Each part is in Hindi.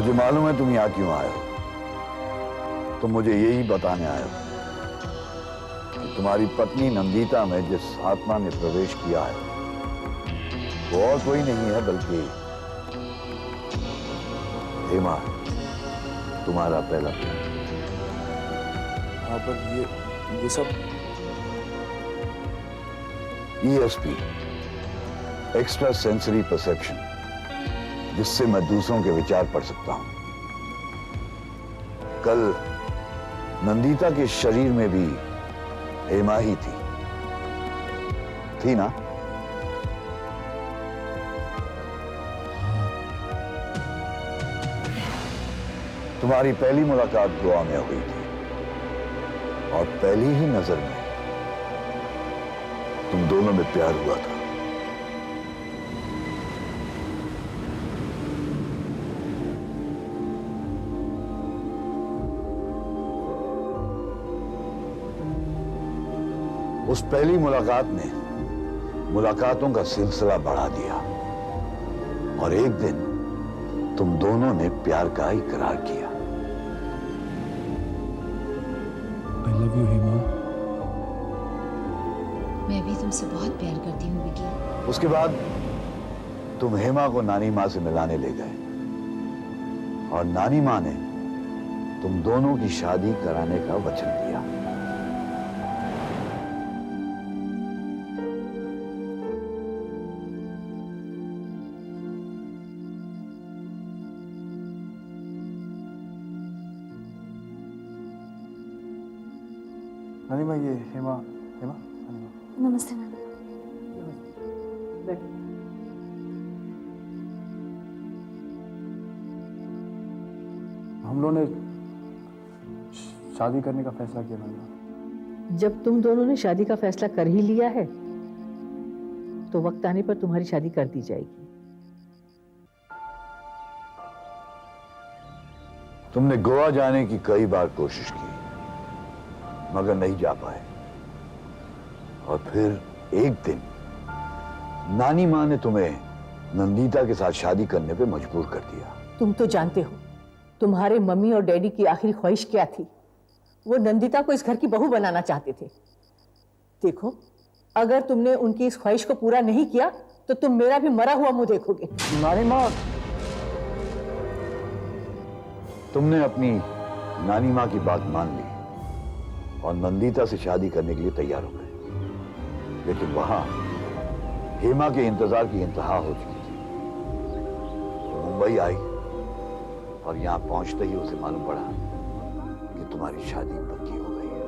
मुझे मालूम है तुम यहाँ क्यों आए हो। तुम मुझे यही बताने आए हो कि तुम्हारी पत्नी नंदिता में जिस आत्मा ने प्रवेश किया है वो और कोई नहीं है बल्कि हेमा, तुम्हारा पहला प्यार। हाँ, पर ये सब ESP, एक्स्ट्रा सेंसरी परसेप्शन, जिससे मैं दूसरों के विचार पढ़ सकता हूं। कल नंदिता के शरीर में भी हेमा ही थी ना? तुम्हारी पहली मुलाकात गोवा में हुई थी और पहली ही नजर में तुम दोनों में प्यार हुआ था। उस पहली मुलाकात ने मुलाकातों का सिलसिला बढ़ा दिया और एक दिन तुम दोनों ने प्यार का इकरार किया। I love you, Hema. मैं भी तुमसे बहुत प्यार करती हूँ विकी। उसके बाद तुम हेमा को नानी माँ से मिलाने ले गए और नानी माँ ने तुम दोनों की शादी कराने का वचन दिया। नानी माँ, ये हेमा हेमा नानी माँ। नमस्ते नानी। हम लोगों ने शादी करने का फैसला किया नानी माँ। जब तुम दोनों ने शादी का फैसला कर ही लिया है तो वक्त आने पर तुम्हारी शादी कर दी जाएगी। तुमने गोवा जाने की कई बार कोशिश की मगर नहीं जा पाए और फिर एक दिन नानी माँ ने तुम्हें नंदिता के साथ शादी करने पे मजबूर कर दिया। तुम तो जानते हो तुम्हारे मम्मी और डैडी की आखिरी ख्वाहिश क्या थी। वो नंदिता को इस घर की बहू बनाना चाहते थे। देखो, अगर तुमने उनकी इस ख्वाहिश को पूरा नहीं किया तो तुम मेरा भी मरा हुआ मुंह देखोगे। नानी माँ, तुमने अपनी नानी माँ की बात मान ली और नंदिता से शादी करने के लिए तैयार हो गए, लेकिन वहां हेमा के इंतजार की इंतहा हो चुकी थी। तो मुंबई आई और यहां पहुंचते ही उसे मालूम पड़ा कि तुम्हारी शादी पक्की हो गई है।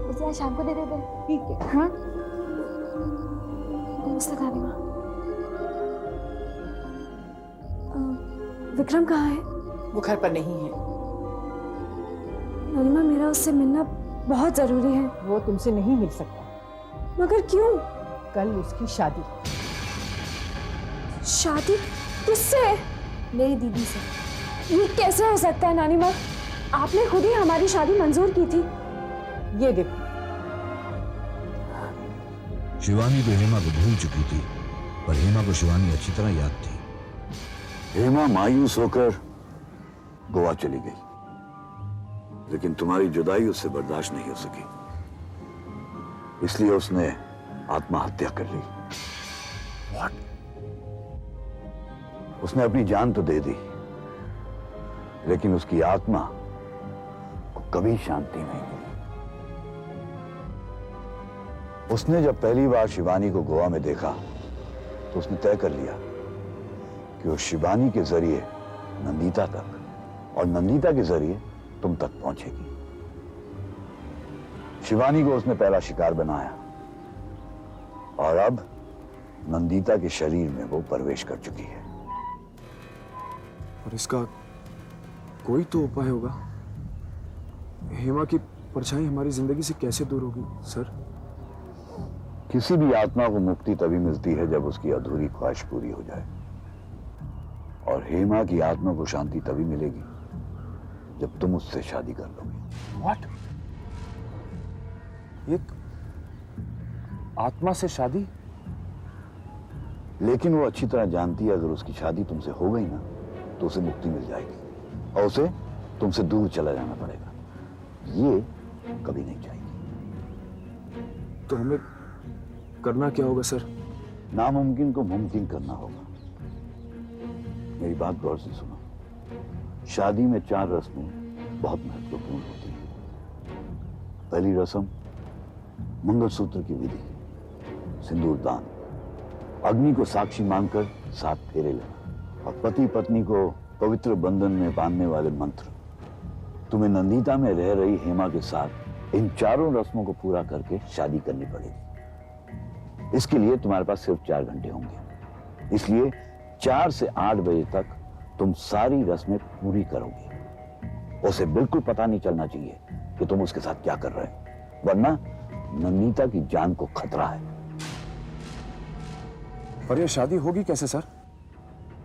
उसे आज शाम को दे देते। ठीक है। हाँ, नमस्ते नानी माँ। विक्रम कहाँ है? वो घर पर नहीं है। नानी माँ, मेरा उससे मिलना बहुत जरूरी है। वो तुमसे नहीं मिल सकता। मगर क्यों? कल उसकी शादी। शादी किससे? मेरी दीदी से। ये कैसे हो सकता है नानी माँ? आपने खुद ही हमारी शादी मंजूर की थी। ये देखो, शिवानी तो हेमा को भूल चुकी थी पर हेमा को शिवानी अच्छी तरह याद थी। हेमा मायूस होकर गोवा चली गई, लेकिन तुम्हारी जुदाई उससे बर्दाश्त नहीं हो सकी, इसलिए उसने आत्महत्या कर ली। What? उसने अपनी जान तो दे दी, लेकिन उसकी आत्मा को कभी शांति नहीं मिली। उसने जब पहली बार शिवानी को गोवा में देखा तो उसने तय कर लिया कि वो शिवानी के जरिए नंदिता तक और नंदिता के जरिए तुम तक पहुंचेगी। शिवानी को उसने पहला शिकार बनाया और अब नंदिता के शरीर में वो प्रवेश कर चुकी है। और इसका कोई तो उपाय होगा। हेमा की परछाई हमारी जिंदगी से कैसे दूर होगी सर? किसी भी आत्मा को मुक्ति तभी मिलती है जब उसकी अधूरी ख्वाहिश पूरी हो जाए, और हेमा की आत्मा को शांति तभी मिलेगी जब तुम उससे शादी कर लोगे। व्हाट? एक आत्मा से शादी? लेकिन वो अच्छी तरह जानती है अगर उसकी शादी तुमसे हो गई ना तो उसे मुक्ति मिल जाएगी। और उसे तुमसे दूर चला जाना पड़ेगा। ये कभी नहीं चाहिए। तो हमें करना क्या होगा सर? नामुमकिन को मुमकिन करना होगा। मेरी बात गौर से सुनो। शादी में 4 रस्में बहुत महत्वपूर्ण होती हैं। पहली रस्म मंगलसूत्र की विधि, सिंदूरदान, अग्नि को साक्षी मानकर 7 फेरे लेना और पति पत्नी को पवित्र बंधन में बांधने वाले मंत्र। तुम्हें नंदिता में रह रही हेमा के साथ इन 4 रस्मों को पूरा करके शादी करनी पड़ेगी। इसके लिए तुम्हारे पास सिर्फ 4 घंटे होंगे। इसलिए 4 से 8 बजे तक तुम सारी रस्में पूरी करोगे। उसे बिल्कुल पता नहीं चलना चाहिए कि तुम उसके साथ क्या कर रहे हो, वरना नंदिता की जान को खतरा है। और ये शादी होगी कैसे सर?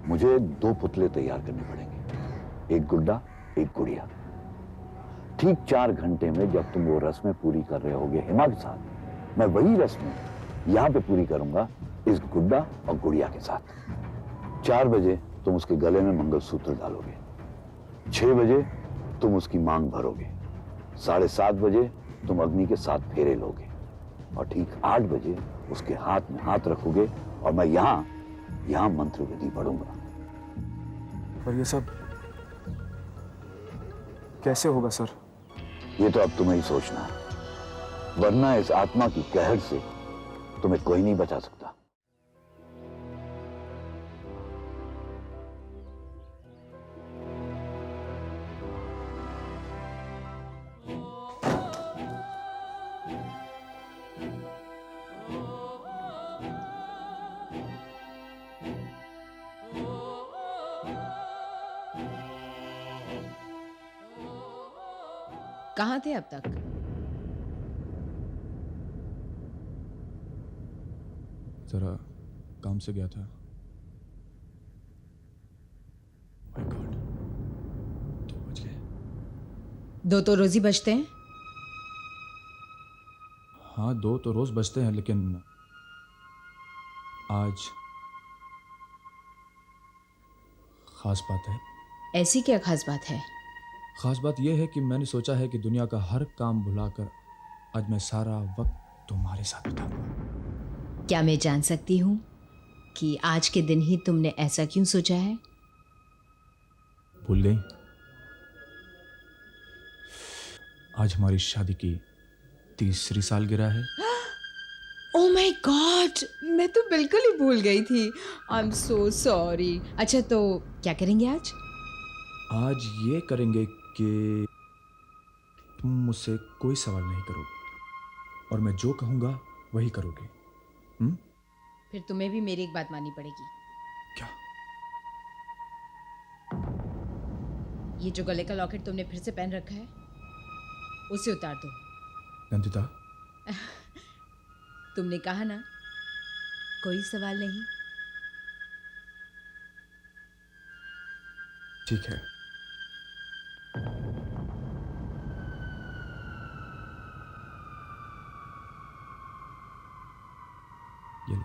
मुझे 2 पुतले तैयार करने पड़ेंगे, एक गुड्डा एक गुड़िया। ठीक 4 घंटे में जब तुम वो रस्में पूरी कर रहे होगे हेमा के साथ, मैं वही रस्में यहां पे पूरी करूंगा इस गुड्डा और गुड़िया के साथ। 4 बजे तुम उसके गले में मंगलसूत्र डालोगे, 6 बजे तुम उसकी मांग भरोगे, 7:30 बजे तुम अग्नि के 7 फेरे लोगे और ठीक 8 बजे उसके हाथ में हाथ रखोगे और मैं यहां मंत्र विधि पढ़ूंगा। और ये सब कैसे होगा सर? ये तो अब तुम्हें ही सोचना है, वरना इस आत्मा की कहर से तुम्हें कोई नहीं बचा सकता। कहाँ थे अब तक? जरा काम से गया था। माय गॉड, 2 बज गए। 2 तो रोज ही बजते हैं। हाँ 2 तो रोज बजते हैं, लेकिन आज खास बात है। ऐसी क्या खास बात है? खास बात यह है कि मैंने सोचा है कि दुनिया का हर काम भुलाकर आज मैं सारा वक्त तुम्हारे साथ बिताऊंगा। क्या मैं जान सकती हूँ कि आज के दिन ही तुमने ऐसा क्यों सोचा है? भूल गई? आज हमारी शादी की 3री सालगिरह है। ओह माय गॉड, मैं तो बिल्कुल ही भूल गई थी। I am so sorry. अच्छा, तो क्या करेंगे आज? आज ये करेंगे कि तुम मुझसे कोई सवाल नहीं करोगे और मैं जो कहूंगा वही करोगे। फिर तुम्हें भी मेरी एक बात माननी पड़ेगी। क्या? ये जो गले का लॉकेट तुमने फिर से पहन रखा है, उसे उतार दो। नंदिता, तुमने कहा ना, कोई सवाल नहीं। ठीक है। ये लो।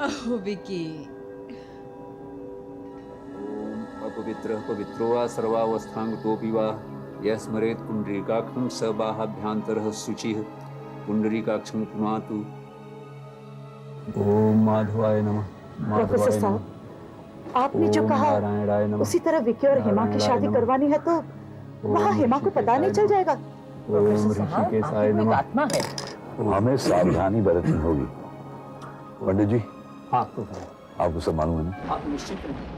ओह विकी, अपवित्रः पवित्रो वा सर्वावस्थांगतोऽपि वा यः स्मरेत् पुण्डरीकाक्षं स बाहाभ्यान्तरः शुचिः पुण्डरीकाक्षं पुनातु। ओम माधवाय नमः। प्रोफेसर साहब, आपने जो कहा नारायणाय नमः। उसी तरह विकी और हेमा की शादी करवानी है तो वहाँ हेमा को पता नहीं चल जाएगा? प्रोफेसर साहब, ऋषिकेशाय आपकी कोई नमः। आत्मा है। हमें सावधानी बरतनी होगी। पंडित जी, हाँ तो आपको सब मालूम है ना? आप निश्चित रहें।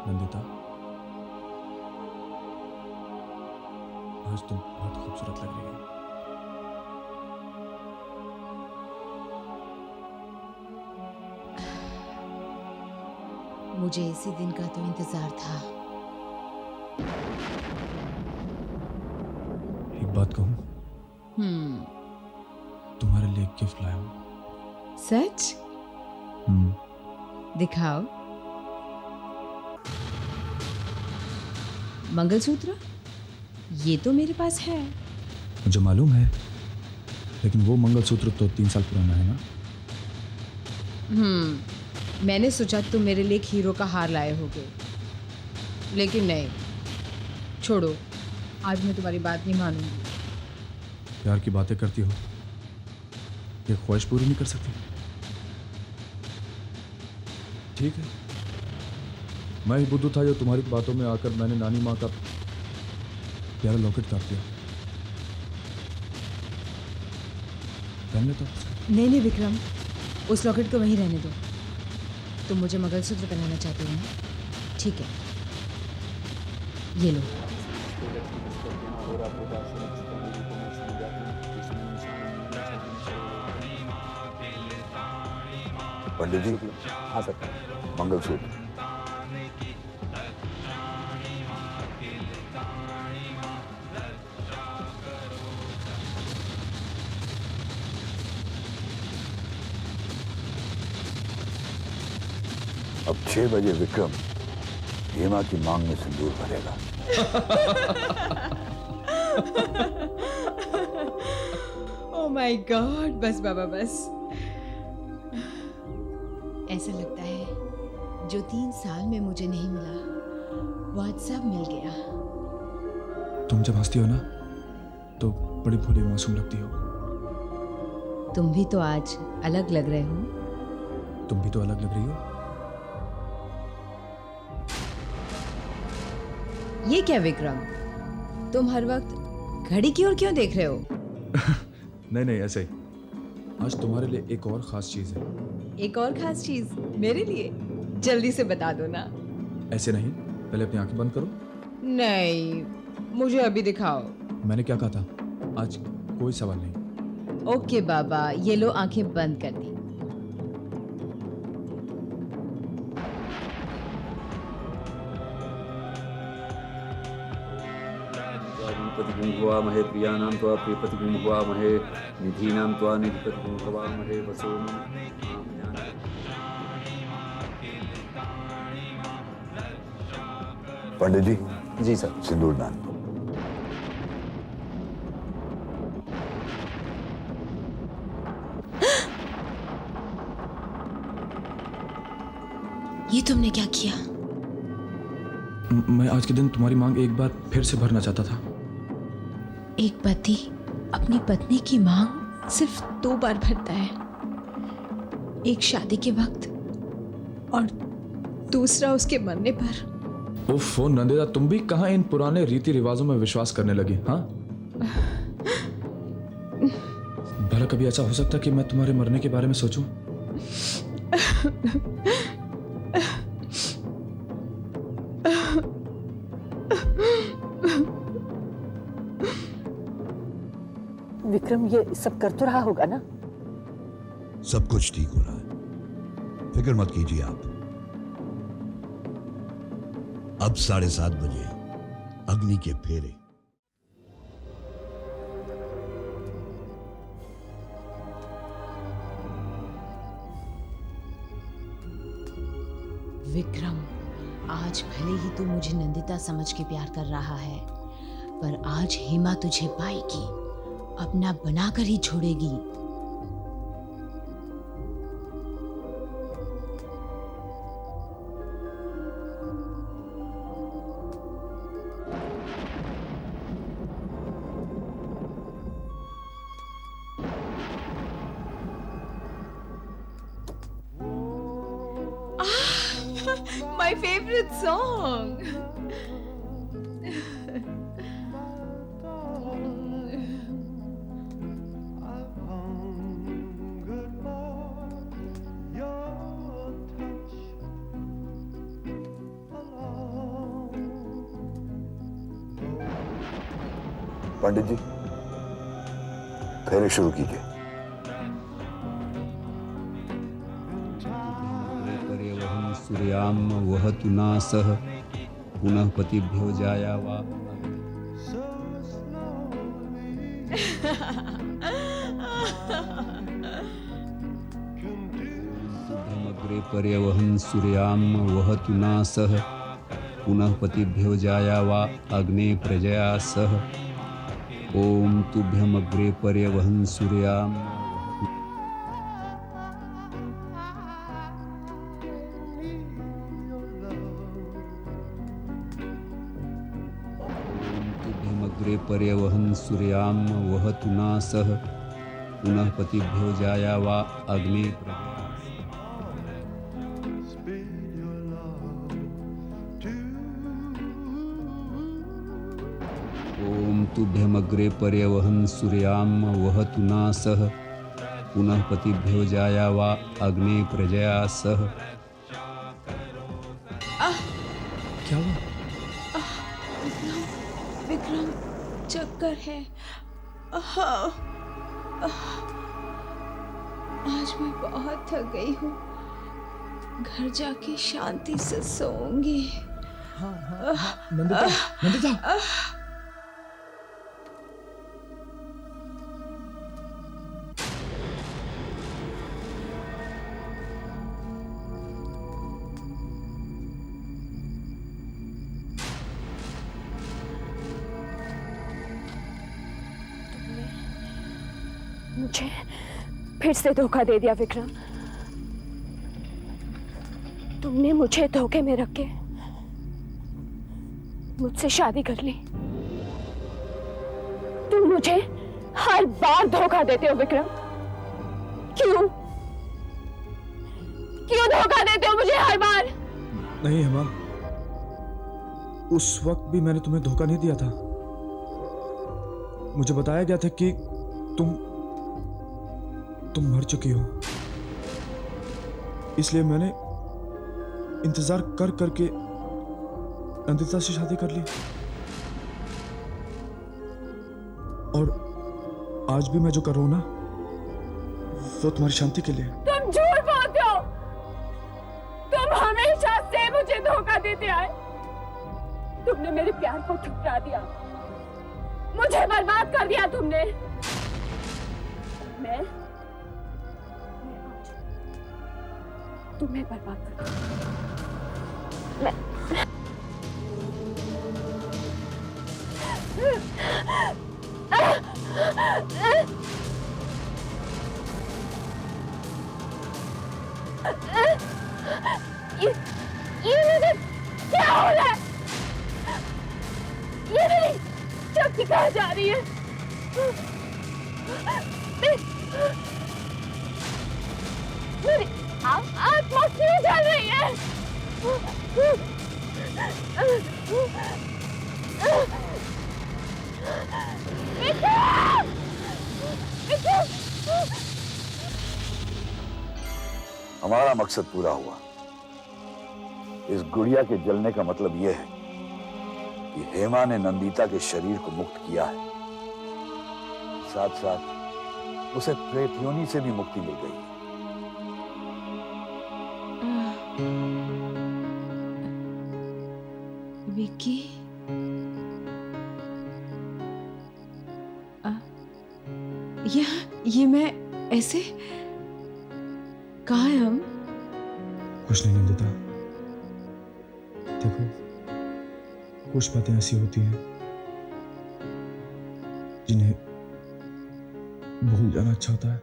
नंदिता, आज तुम बहुत खूबसूरत लग रही हो। मुझे इसी दिन का तो इंतजार था। बात कहूं? तुम्हारे लिए गिफ्ट लाया हूं। सच? हम्म, दिखाओ। मंगलसूत्र? ये तो मेरे पास है। मुझे मालूम है, लेकिन वो मंगलसूत्र तो 3 साल पुराना है ना। मैंने सोचा तुम मेरे लिए एक हीरो का हार लाए होगे, लेकिन नहीं। छोड़ो, आज मैं तुम्हारी बात नहीं मानूंगी। प्यार की बातें करती हो, ये ख्वाहिश पूरी नहीं कर सकती? ठीक है, मैं ही बुद्धू था जो तुम्हारी बातों में आकर मैंने नानी माँ का प्यारा लॉकेट काट दिया। पहन लेता हूँ। नहीं विक्रम, उस लॉकेट को वहीं रहने दो। तुम मुझे मंगलसूत्र पहनाना चाहते हो ना? ठीक है, ये लो। पंडित जी, हाँ सर। मंगलसूत्र। अब 6 बजे विक्रम हेमा की मांग में सिंदूर भरेगा। ओह माय गॉड, बस बाबा बस। ऐसा लगता है जो 3 साल में मुझे नहीं मिला वो आज सब मिल गया। तुम जब हंसती हो ना तो बड़ी भोली मासूम लगती हो। तुम भी तो आज अलग लग रहे हो। तुम भी तो अलग लग रही हो। ये क्या विक्रम, तुम हर वक्त घड़ी की ओर क्यों देख रहे हो? नहीं ऐसे ही। आज तुम्हारे लिए एक और खास चीज है। एक और खास चीज मेरे लिए? जल्दी से बता दो ना। ऐसे नहीं, पहले अपनी आंखें बंद करो। नहीं, मुझे अभी दिखाओ। मैंने क्या कहा था? आज कोई सवाल नहीं। ओके बाबा, ये लो आंखें बंद कर दी। भवामहे प्रियाणां त्वा प्रियपतिगुं भवामहे निधीनां त्वा निधिपतिगुं भवामहे वसो पंडित जी, जी सर। सिंदूर दान दो। ये तुमने क्या किया? मैं आज के दिन तुम्हारी मांग एक बार फिर से भरना चाहता था। एक पति अपनी पत्नी की मांग सिर्फ 2 बार भरता है, एक शादी के वक्त और दूसरा उसके मरने पर। ओफो नंदिता, तुम भी कहाँ इन पुराने रीति रिवाजों में विश्वास करने लगी? हाँ, भला कभी ऐसा हो सकता कि मैं तुम्हारे मरने के बारे में सोचूं? विक्रम ये सब कर तो रहा होगा ना? सब कुछ ठीक हो रहा है, फिक्र मत कीजिए आप। अब 7:30 बजे अग्नि के फेरे। विक्रम, आज भले ही तू मुझे नंदिता समझ के प्यार कर रहा है, पर आज हेमा तुझे पाएगी, अपना बनाकर ही छोड़ेगी। My favorite song. पंडित जी, फेरे शुरू कीजिए। वहं सूर्यां वहतु ना सह पुनः पतिभ्यो जाया वा। शुभ्रमग्रे पर्यवहन् सूर्यां वहतु नासः पुनः पतिभ्यो जाया वा अग्ने प्रजया सह। ओम तुभ्यमग्रे पर्यवहन् सूर्यां तुभ्यमग्रे पर्यवहन् सूर्यां वहतु नासः पुनः पतिभ्यो जाया वा अग्ने प्रजया। ओम तुभ्यमग्रे पर्यवहन् सूर्यां वहतु नासः पुनः पतिभ्यो जाया वा अग्ने प्रजया सह। क्या हुआ? विक्रम, चक्कर है। आज मैं बहुत थक गई हूँ। घर जाके शांति से सोऊंगी। नंदिता, नंदिता। मुझे फिर से धोखा दे दिया विक्रम। तुमने मुझे धोखे में रख के मुझसे शादी कर ली। तुम मुझे हर बार धोखा देते हो विक्रम। क्यों क्यों धोखा देते हो मुझे हर बार? नहीं हेमा, उस वक्त भी मैंने तुम्हें धोखा नहीं दिया था। मुझे बताया गया था कि तुम मर चुकी हो, इसलिए मैंने इंतजार कर करके नंदिता से शादी कर ली। और आज भी मैं जो कर रहा हूं ना, वो तुम्हारी शांति के लिए। तुम झूठ बोलते हो। तुम हमेशा से मुझे धोखा देते आए। तुमने मेरे प्यार को ठुकरा दिया, मुझे बर्बाद कर दिया तुमने। मैं आज तुम्हें बर्बाद कर मैं ये मुझे क्या हो रहा है? ये मेरी शक्ति कहाँ जा रही है? मेरी आत्मा क्यों जल रही है? हमारा मकसद पूरा हुआ। इस गुड़िया के जलने का मतलब यह है कि हेमा ने नंदिता के शरीर को मुक्त किया है, साथ साथ उसे प्रेत योनि से भी मुक्ति मिल गई है। विक्की, ये मैं ऐसे कहाँ है हम? कुछ नहीं नंदिता, देखो कुछ बातें ऐसी होती हैं जिन्हें भूल जाना अच्छा होता है।